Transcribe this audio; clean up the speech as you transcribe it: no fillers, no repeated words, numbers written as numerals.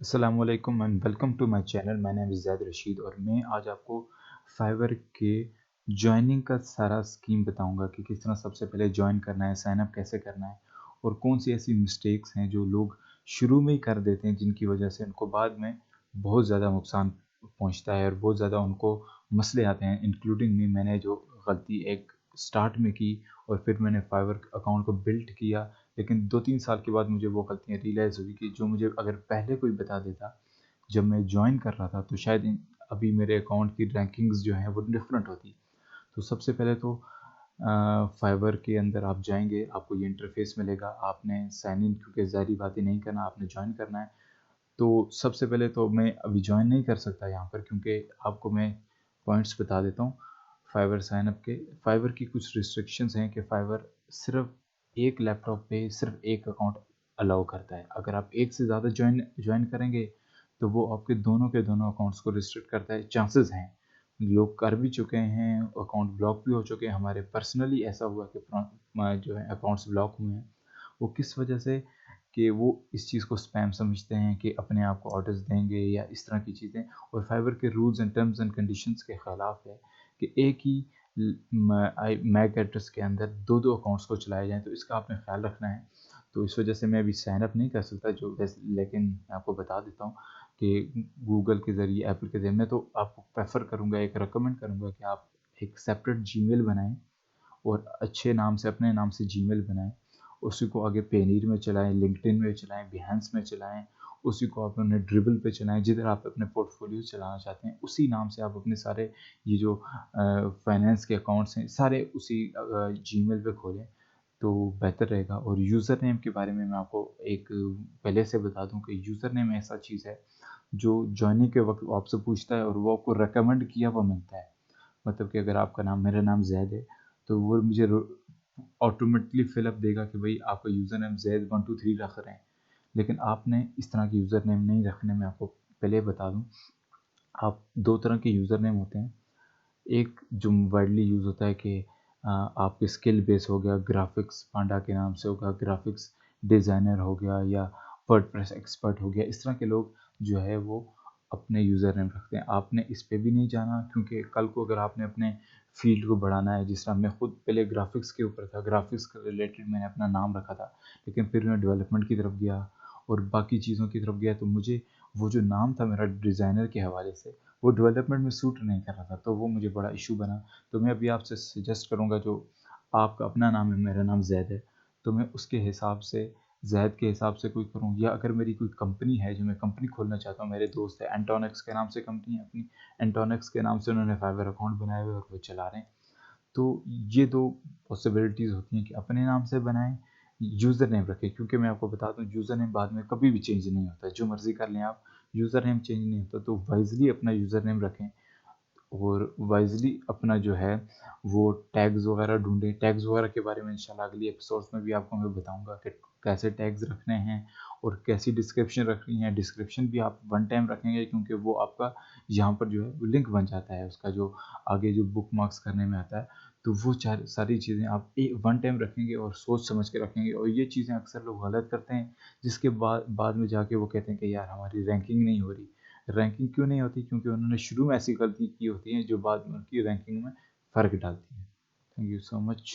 अस्सलाम वालेकुम and welcome to my channel. My name is Zaid Rasheed और मैं आज आपको फाइवर के जॉइनिंग का सारा स्कीम बताऊंगा कि किस तरह सबसे पहले ज्वाइन करना है, साइन अप कैसे करना है और कौन सी ऐसी मिस्टेक्स हैं जो लोग शुरू में ही कर देते हैं जिनकी वजह से उनको बाद में बहुत ज़्यादा नुकसान पहुंचता है और बहुत ज़्यादा उनको मसले आते हैं। इंक्लूडिंग मी, मैंने जो गलती एक स्टार्ट में की और फिर मैंने फाइवर अकाउंट को बिल्ड किया, लेकिन 2-3 साल के बाद मुझे वो गलतियाँ रियलाइज़ हुई कि जो मुझे अगर पहले कोई बता देता जब मैं जॉइन कर रहा था तो शायद अभी मेरे अकाउंट की रैंकिंग्स जो हैं वो डिफरेंट होती। तो सबसे पहले तो फाइवर के अंदर आप जाएंगे, आपको ये इंटरफेस मिलेगा। आपने साइन इन, क्योंकि ज़ाहिर बात ही नहीं करना, आपने ज्वाइन करना है। तो सबसे पहले तो मैं अभी ज्वाइन नहीं कर सकता यहाँ पर, क्योंकि आपको मैं पॉइंट्स बता देता हूँ फाइवर साइन अप के। फाइवर की कुछ रिस्ट्रिक्शंस हैं कि फाइवर सिर्फ एक लैपटॉप पे सिर्फ एक अकाउंट अलाउ करता है। अगर आप एक से ज़्यादा ज्वाइन करेंगे तो वो आपके दोनों के दोनों अकाउंट्स को रिस्ट्रिक्ट करता है। चांसेस हैं, लोग कर भी चुके हैं, अकाउंट ब्लॉक भी हो चुके हैं। हमारे पर्सनली ऐसा हुआ कि जो है अकाउंट्स ब्लॉक हुए हैं। वो किस वजह से? कि वो इस चीज़ को स्पैम समझते हैं कि अपने आप को ऑर्डर्स देंगे या इस तरह की चीज़ें। और फाइवर के rules and terms and conditions के ख़िलाफ़ है कि एक ही मैक एड्रेस के अंदर दो दो अकाउंट्स को चलाए जाएँ, तो इसका आपने ख्याल रखना है। तो इस वजह से मैं अभी साइन अप नहीं कर सकता, जो लेकिन मैं आपको बता देता हूँ कि गूगल के ज़रिए, एप्पल के ज़रिए, मैं तो आपको प्रेफर करूँगा, एक रिकमेंड करूँगा कि आप एक सेपरेट जीमेल बनाएं और अच्छे नाम से, अपने नाम से जीमेल बनाएं। उसी को आगे पेनीर में चलाएं, लिंक्डइन में चलाएं, बिहेंस में चलाएं। उसी को आप अपने ड्रिबल पे चलाएं, जिधर आप अपने पोर्टफोलियो चलाना चाहते हैं उसी नाम से आप अपने सारे ये जो फाइनेंस के अकाउंट्स हैं सारे उसी जीमेल पे खोलें तो बेहतर रहेगा। और यूज़र नेम के बारे में मैं आपको एक पहले से बता दूं कि यूज़र नेम ऐसा चीज़ है जो ज्वाइनिंग के वक्त आपसे पूछता है और वो आपको रेकमेंड किया हुआ मिलता है। मतलब कि अगर आपका नाम, मेरा नाम जैद है, तो वो मुझे ऑटोमेटिकली फिलअप देगा कि भाई आपका यूज़र नेम जैद 123 रख रहे हैं। लेकिन आपने इस तरह के यूज़र नेम नहीं रखने। मैं आपको पहले बता दूं, आप दो तरह के यूज़र नेम होते हैं। एक जो वाइडली यूज़ होता है कि आपके स्किल बेस हो गया, ग्राफिक्स पांडा के नाम से होगा, ग्राफिक्स डिज़ाइनर हो गया, या वर्डप्रेस एक्सपर्ट हो गया। इस तरह के लोग जो है वो अपने यूज़र नेम रखते हैं। आपने इस पे भी नहीं जाना, क्योंकि कल को अगर आपने अपने फील्ड को बढ़ाना है, जिस तरह मैं खुद पहले ग्राफिक्स के ऊपर था, ग्राफिक्स के रिलेटेड मैंने अपना नाम रखा था, लेकिन फिर मैं डेवलपमेंट की तरफ गया और बाकी चीज़ों की तरफ गया, तो मुझे वो जो नाम था मेरा डिज़ाइनर के हवाले से, वो डेवलपमेंट में सूट नहीं कर रहा था, तो वो मुझे बड़ा इशू बना। तो मैं अभी आपसे सजेस्ट करूँगा, जो आपका अपना नाम है, मेरा नाम जैद है, तो मैं उसके हिसाब से, जैद के हिसाब से कोई करूँ। या अगर मेरी कोई कंपनी है, जो मैं कंपनी खोलना चाहता हूँ, मेरे दोस्त है एंटोनिक्स के नाम से कंपनी है अपनी, एंटोनिक्स के नाम से उन्होंने फाइवर अकाउंट बनाए हुए और वो चला रहे हैं। तो ये दो पॉसिबिलिटीज़ होती हैं कि अपने नाम से बनाएं, यूज़र नेम रखें। क्योंकि मैं आपको बता दूं, यूज़र नेम बाद में कभी भी चेंज नहीं होता, जो मर्ज़ी कर लें आप, यूज़र नेम चेंज नहीं होता। तो वाइजली अपना यूज़र नेम रखें और वाइजली अपना जो है वो टैग्स वगैरह ढूंढें। टैग्स वगैरह के बारे में इंशाल्लाह अगली एपिसोड्स में भी आपको मैं बताऊंगा कि कैसे टैग्स रखने हैं और कैसी डिस्क्रिप्शन रखनी है। डिस्क्रिप्शन भी आप वन टाइम रखेंगे, क्योंकि वो आपका यहाँ पर जो है वो लिंक बन जाता है उसका, जो आगे जो बुक मार्क्स करने में आता है। तो वो सारी चीज़ें आप वन टाइम रखेंगे और सोच समझ के रखेंगे। और ये चीज़ें अक्सर लोग गलत करते हैं, जिसके बाद में जाके वो कहते हैं कि यार हमारी रैंकिंग नहीं हो रही। रैंकिंग क्यों नहीं होती? क्योंकि उन्होंने शुरू में ऐसी गलती की होती है जो बाद में उनकी रैंकिंग में फ़र्क डालती है। Thank you so much.